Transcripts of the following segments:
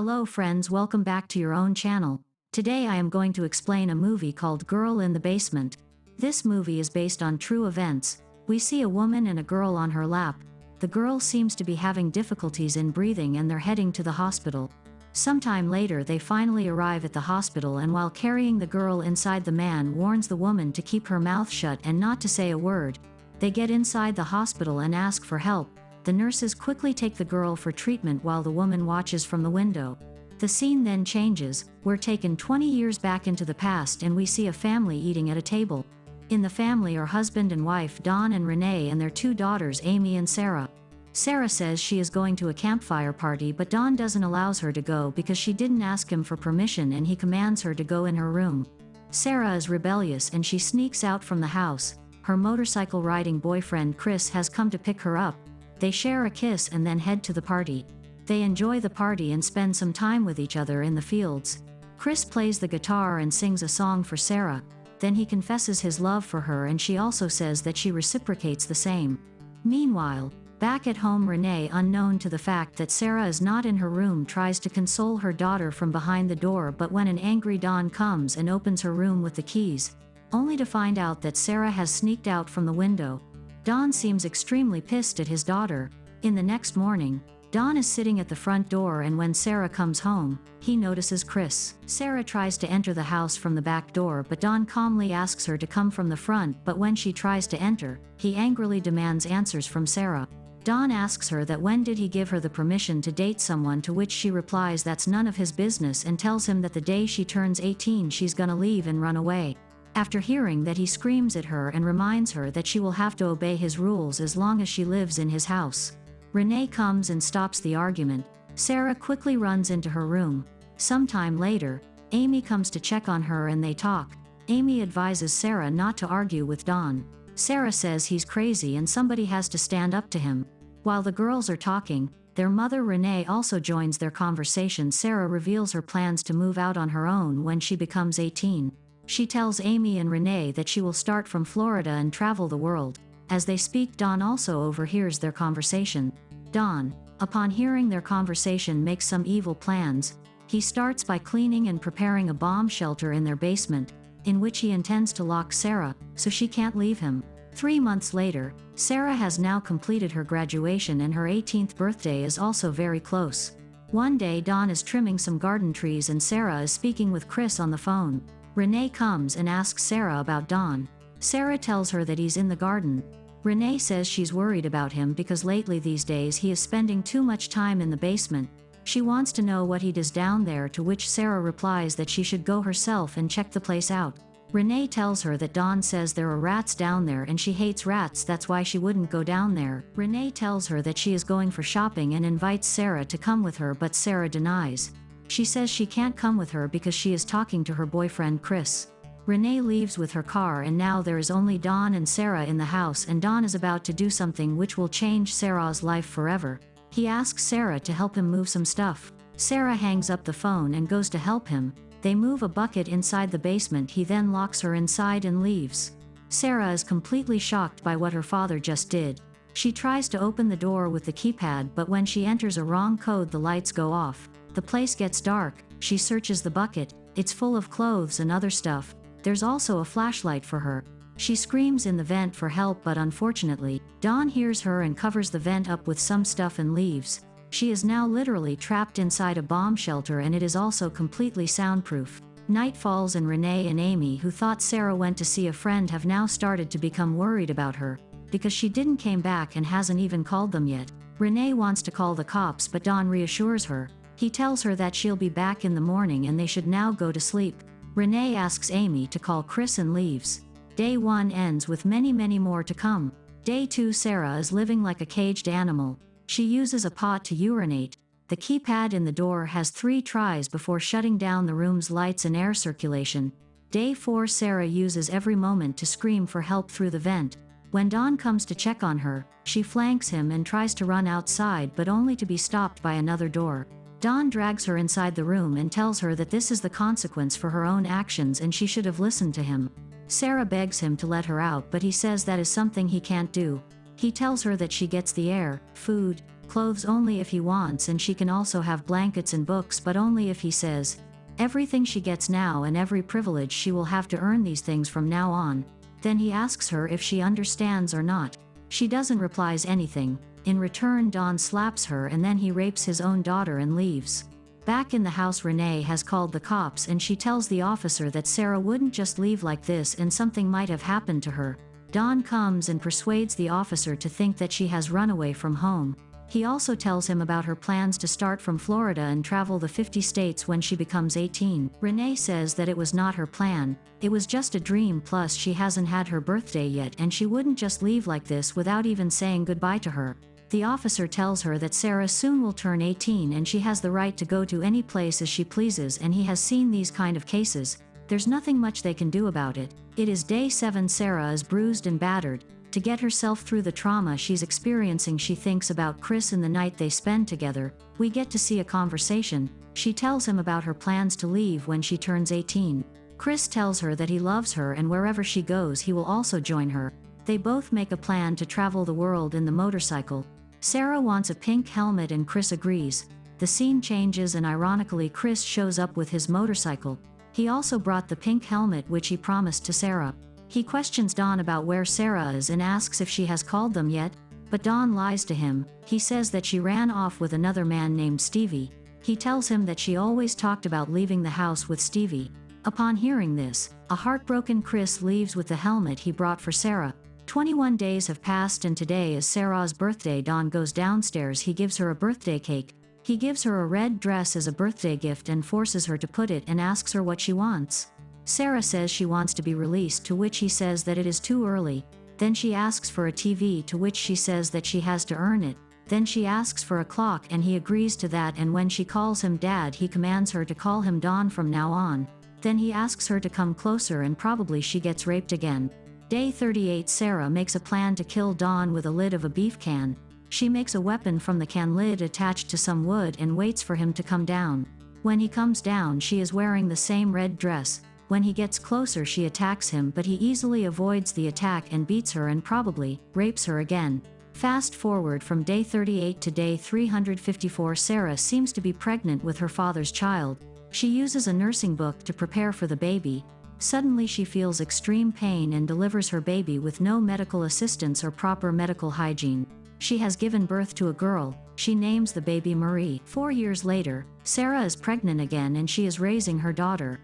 Hello friends, welcome back to your own channel. Today I am going to explain a movie called Girl in the Basement. This movie is based on true events. We see a woman and a girl on her lap. The girl seems to be having difficulties in breathing and they're heading to the hospital. Sometime later they finally arrive at the hospital, and while carrying the girl inside, the man warns the woman to keep her mouth shut and not to say a word. They get inside the hospital and ask for help. The nurses quickly take the girl for treatment while the woman watches from the window. The scene then changes. We're taken 20 years back into the past and we see a family eating at a table. In the family are husband and wife Dawn and Renee and their two daughters Amy and Sarah. Sarah says she is going to a campfire party, but Dawn doesn't allow her to go because she didn't ask him for permission and he commands her to go in her room. Sarah is rebellious and she sneaks out from the house. Her motorcycle riding boyfriend Chris has come to pick her up. They share a kiss and then head to the party. They enjoy the party and spend some time with each other in the fields. Chris plays the guitar and sings a song for Sarah. Then he confesses his love for her and she also says that she reciprocates the same. Meanwhile, back at home, Renee, unknown to the fact that Sarah is not in her room, tries to console her daughter from behind the door, but when an angry Dawn comes and opens her room with the keys, only to find out that Sarah has sneaked out from the window. Dawn seems extremely pissed at his daughter. In the next morning, Dawn is sitting at the front door and when Sarah comes home, he notices Chris. Sarah tries to enter the house from the back door, but Dawn calmly asks her to come from the front, but when she tries to enter, he angrily demands answers from Sarah. Dawn asks her that when did he give her the permission to date someone, to which she replies that's none of his business and tells him that the day she turns 18 she's gonna leave and run away. After hearing that, he screams at her and reminds her that she will have to obey his rules as long as she lives in his house. Renee comes and stops the argument. Sarah quickly runs into her room. Sometime later, Amy comes to check on her and they talk. Amy advises Sarah not to argue with Dawn. Sarah says he's crazy and somebody has to stand up to him. While the girls are talking, their mother Renee also joins their conversation. Sarah reveals her plans to move out on her own when she becomes 18. She tells Amy and Renee that she will start from Florida and travel the world. As they speak, Dawn also overhears their conversation. Dawn, upon hearing their conversation, makes some evil plans. He starts by cleaning and preparing a bomb shelter in their basement, in which he intends to lock Sarah, so she can't leave him. 3 months later, Sarah has now completed her graduation and her 18th birthday is also very close. One day Dawn is trimming some garden trees and Sarah is speaking with Chris on the phone. Renee comes and asks Sarah about Dawn. Sarah tells her that he's in the garden. Renee says she's worried about him because lately these days he is spending too much time in the basement. She wants to know what he does down there, to which Sarah replies that she should go herself and check the place out. Renee tells her that Dawn says there are rats down there and she hates rats, that's why she wouldn't go down there. Renee tells her that she is going for shopping and invites Sarah to come with her, but Sarah denies. She says she can't come with her because she is talking to her boyfriend Chris. Renee leaves with her car and now there is only Dawn and Sarah in the house, and Dawn is about to do something which will change Sarah's life forever. He asks Sarah to help him move some stuff. Sarah hangs up the phone and goes to help him. They move a bucket inside the basement. He then locks her inside and leaves. Sarah is completely shocked by what her father just did. She tries to open the door with the keypad, but when she enters a wrong code the lights go off. The place gets dark. She searches the bucket. It's full of clothes and other stuff. There's also a flashlight for her. She screams in the vent for help, but unfortunately, Dawn hears her and covers the vent up with some stuff and leaves. She is now literally trapped inside a bomb shelter and it is also completely soundproof. Night falls and Renee and Amy, who thought Sarah went to see a friend, have now started to become worried about her because she didn't came back and hasn't even called them yet. Renee wants to call the cops, but Dawn reassures her. He tells her that she'll be back in the morning and they should now go to sleep. Renee asks Amy to call Chris and leaves. Day 1 ends with many more to come. Day 2, Sarah is living like a caged animal. She uses a pot to urinate. The keypad in the door has 3 tries before shutting down the room's lights and air circulation. Day 4, Sarah uses every moment to scream for help through the vent. When Dawn comes to check on her, she flanks him and tries to run outside, but only to be stopped by another door. Dawn drags her inside the room and tells her that this is the consequence for her own actions and she should have listened to him. Sarah begs him to let her out, but he says that is something he can't do. He tells her that she gets the air, food, clothes only if he wants, and she can also have blankets and books but only if he says. Everything she gets now and every privilege she will have to earn these things from now on. Then he asks her if she understands or not. She doesn't replies anything. In return, Don slaps her and then he rapes his own daughter and leaves. Back in the house, Renee has called the cops and she tells the officer that Sarah wouldn't just leave like this and something might have happened to her. Don comes and persuades the officer to think that she has run away from home. He also tells him about her plans to start from Florida and travel the 50 states when she becomes 18. Renee says that it was not her plan, it was just a dream, plus she hasn't had her birthday yet and she wouldn't just leave like this without even saying goodbye to her. The officer tells her that Sarah soon will turn 18 and she has the right to go to any place as she pleases, and he has seen these kind of cases. There's nothing much they can do about it. It is day 7. Sarah is bruised and battered. To get herself through the trauma she's experiencing, she thinks about Chris and the night they spend together. We get to see a conversation. She tells him about her plans to leave when she turns 18. Chris tells her that he loves her and wherever she goes he will also join her. They both make a plan to travel the world in the motorcycle. Sarah wants a pink helmet and Chris agrees. The scene changes and ironically Chris shows up with his motorcycle. He also brought the pink helmet which he promised to Sarah. He questions Don about where Sarah is and asks if she has called them yet, but Don lies to him. He says that she ran off with another man named Stevie. He tells him that she always talked about leaving the house with Stevie. Upon hearing this, a heartbroken Chris leaves with the helmet he brought for Sarah. 21 days have passed and today is Sarah's birthday. Don goes downstairs. He gives her a birthday cake. He gives her a red dress as a birthday gift and forces her to put it and asks her what she wants. Sarah says she wants to be released, to which he says that it is too early. Then she asks for a TV, to which she says that she has to earn it. Then she asks for a clock and he agrees to that, and when she calls him dad he commands her to call him Don from now on. Then he asks her to come closer and probably she gets raped again. Day 38. Sarah makes a plan to kill Don with a lid of a beef can. She makes a weapon from the can lid attached to some wood and waits for him to come down. When he comes down she is wearing the same red dress. When he gets closer she attacks him, but he easily avoids the attack and beats her and probably rapes her again. Fast forward from day 38 to day 354. Sarah seems to be pregnant with her father's child. She uses a nursing book to prepare for the baby. Suddenly she feels extreme pain and delivers her baby with no medical assistance or proper medical hygiene. She has given birth to a girl. She names the baby Marie. 4 years later, Sarah is pregnant again and she is raising her daughter.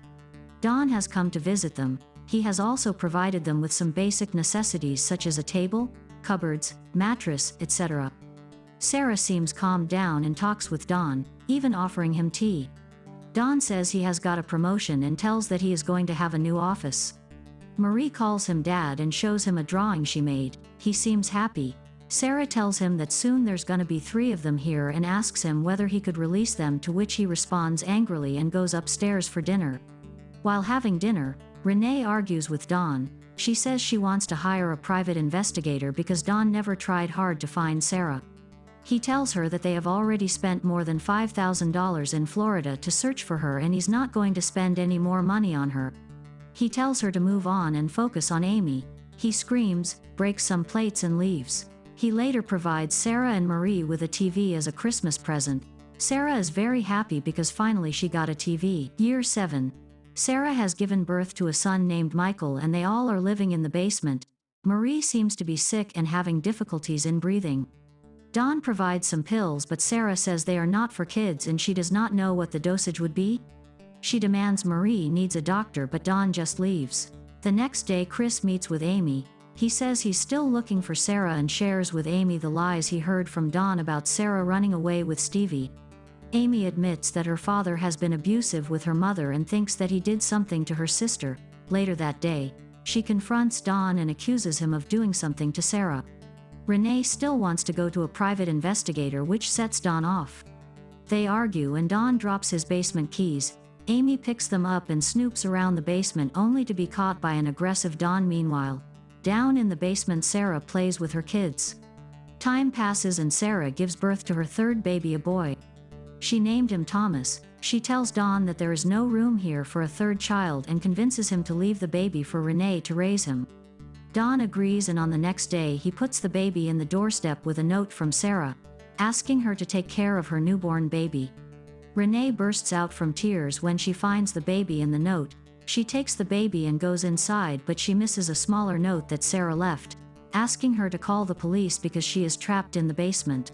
Don has come to visit them. He has also provided them with some basic necessities such as a table, cupboards, mattress, etc. Sarah seems calmed down and talks with Don, even offering him tea. Don says he has got a promotion and tells that he is going to have a new office. Marie calls him dad and shows him a drawing she made. He seems happy. Sarah tells him that soon there's gonna be 3 of them here and asks him whether he could release them, to which he responds angrily and goes upstairs for dinner. While having dinner, Renee argues with Don. She says she wants to hire a private investigator because Don never tried hard to find Sarah. He tells her that they have already spent more than $5,000 in Florida to search for her and he's not going to spend any more money on her. He tells her to move on and focus on Amy. He screams, breaks some plates and leaves. He later provides Sarah and Marie with a TV as a Christmas present. Sarah is very happy because finally she got a TV. Year 7. Sarah has given birth to a son named Michael and they all are living in the basement. Marie seems to be sick and having difficulties in breathing. Don provides some pills, but Sarah says they are not for kids and she does not know what the dosage would be. She demands Marie needs a doctor, but Don just leaves. The next day Chris meets with Amy. He says he's still looking for Sarah and shares with Amy the lies he heard from Don about Sarah running away with Stevie. Amy admits that her father has been abusive with her mother and thinks that he did something to her sister. Later that day, she confronts Don and accuses him of doing something to Sarah. Renee still wants to go to a private investigator, which sets Don off. They argue and Don drops his basement keys. Amy picks them up and snoops around the basement only to be caught by an aggressive Don. Meanwhile, down in the basement Sarah plays with her kids. Time passes and Sarah gives birth to her 3rd baby, a boy. She named him Thomas. She tells Don that there is no room here for a 3rd child and convinces him to leave the baby for Renee to raise him. Don agrees and on the next day he puts the baby in the doorstep with a note from Sarah. asking her to take care of her newborn baby. Renee bursts out from tears when she finds the baby in the note. She takes the baby and goes inside, but she misses a smaller note that Sarah left, asking her to call the police because she is trapped in the basement.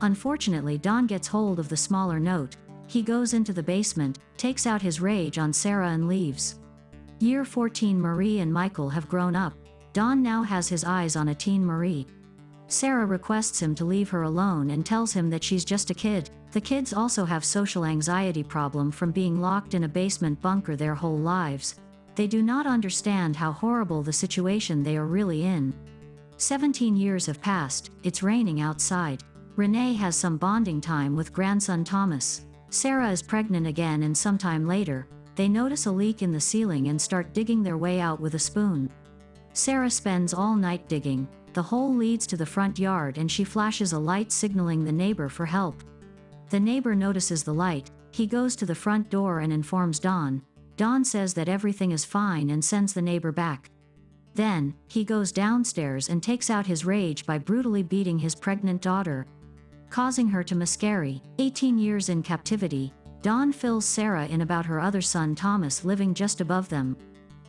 Unfortunately, Don gets hold of the smaller note. He goes into the basement, takes out his rage on Sarah and leaves. Year 14. Marie and Michael have grown up. Don now has his eyes on a teen Marie. Sarah requests him to leave her alone and tells him that she's just a kid. The kids also have social anxiety problem from being locked in a basement bunker their whole lives. They do not understand how horrible the situation they are really in. 17 years have passed, it's raining outside. Renee has some bonding time with grandson Thomas. Sarah is pregnant again, and sometime later, they notice a leak in the ceiling and start digging their way out with a spoon. Sarah spends all night digging. The hole leads to the front yard and she flashes a light signaling the neighbor for help. The neighbor notices the light. He goes to the front door and informs Don. Don says that everything is fine and sends the neighbor back. Then, he goes downstairs and takes out his rage by brutally beating his pregnant daughter, causing her to miscarry. 18 years in captivity, Don fills Sarah in about her other son Thomas living just above them.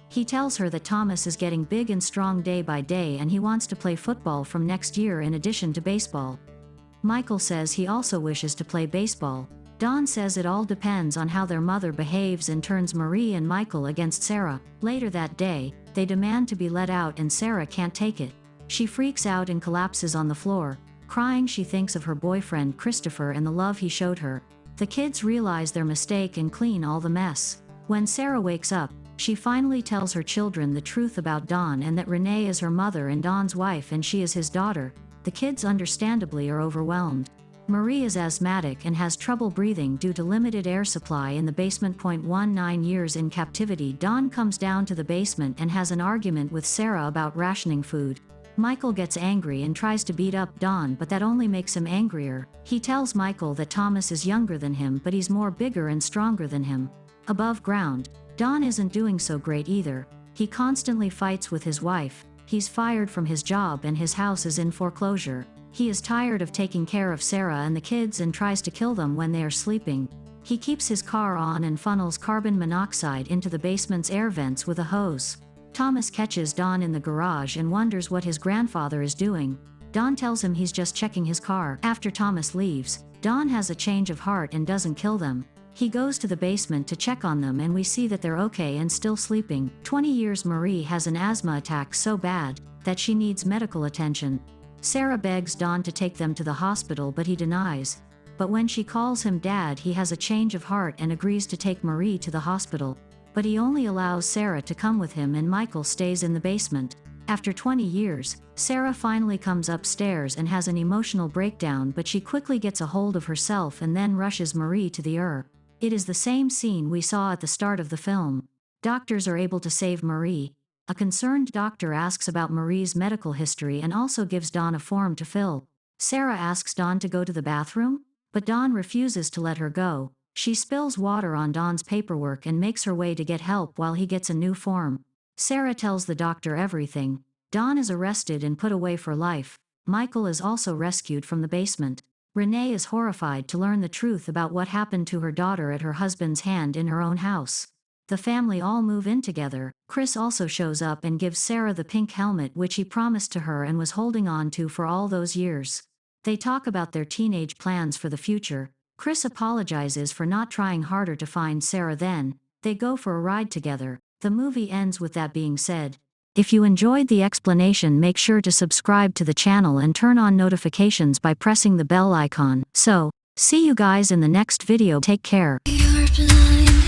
He tells her that Thomas is getting big and strong day by day and he wants to play football from next year in addition to baseball. Michael says he also wishes to play baseball. Don says it all depends on how their mother behaves and turns Marie and Michael against Sarah. Later that day, they demand to be let out and Sarah can't take it. She freaks out and collapses on the floor. Crying, she thinks of her boyfriend Christopher and the love he showed her. The kids realize their mistake and clean all the mess. When Sarah wakes up, she finally tells her children the truth about Don and that Renee is her mother and Don's wife and she is his daughter. The kids understandably are overwhelmed. Marie is asthmatic and has trouble breathing due to limited air supply in the basement. 19 years in captivity, Don comes down to the basement and has an argument with Sarah about rationing food. Michael gets angry and tries to beat up Don, but that only makes him angrier. He tells Michael that Thomas is younger than him, but he's more bigger and stronger than him. Above ground, Don isn't doing so great either. He constantly fights with his wife. He's fired from his job and his house is in foreclosure. He is tired of taking care of Sarah and the kids and tries to kill them when they are sleeping. He keeps his car on and funnels carbon monoxide into the basement's air vents with a hose. Thomas catches Don in the garage and wonders what his grandfather is doing. Don tells him he's just checking his car. After Thomas leaves, Don has a change of heart and doesn't kill them. He goes to the basement to check on them and we see that they're okay and still sleeping. 20 years. Marie has an asthma attack so bad that she needs medical attention. Sarah begs Don to take them to the hospital, but he denies. But when she calls him dad, he has a change of heart and agrees to take Marie to the hospital. But he only allows Sarah to come with him and Michael stays in the basement. After 20 years, Sarah finally comes upstairs and has an emotional breakdown, but she quickly gets a hold of herself and then rushes Marie to the ER. It is the same scene we saw at the start of the film. Doctors are able to save Marie. A concerned doctor asks about Marie's medical history and also gives Don a form to fill. Sarah asks Don to go to the bathroom, but Don refuses to let her go. She spills water on Don's paperwork and makes her way to get help while he gets a new form. Sarah tells the doctor everything. Don is arrested and put away for life. Michael is also rescued from the basement. Renee is horrified to learn the truth about what happened to her daughter at her husband's hand in her own house. The family all move in together. Chris also shows up and gives Sarah the pink helmet which he promised to her and was holding on to for all those years. They talk about their teenage plans for the future. Chris apologizes for not trying harder to find Sarah. Then, they go for a ride together. The movie ends with that being said. If you enjoyed the explanation, make sure to subscribe to the channel and turn on notifications by pressing the bell icon. So, see you guys in the next video. Take care. You're blind.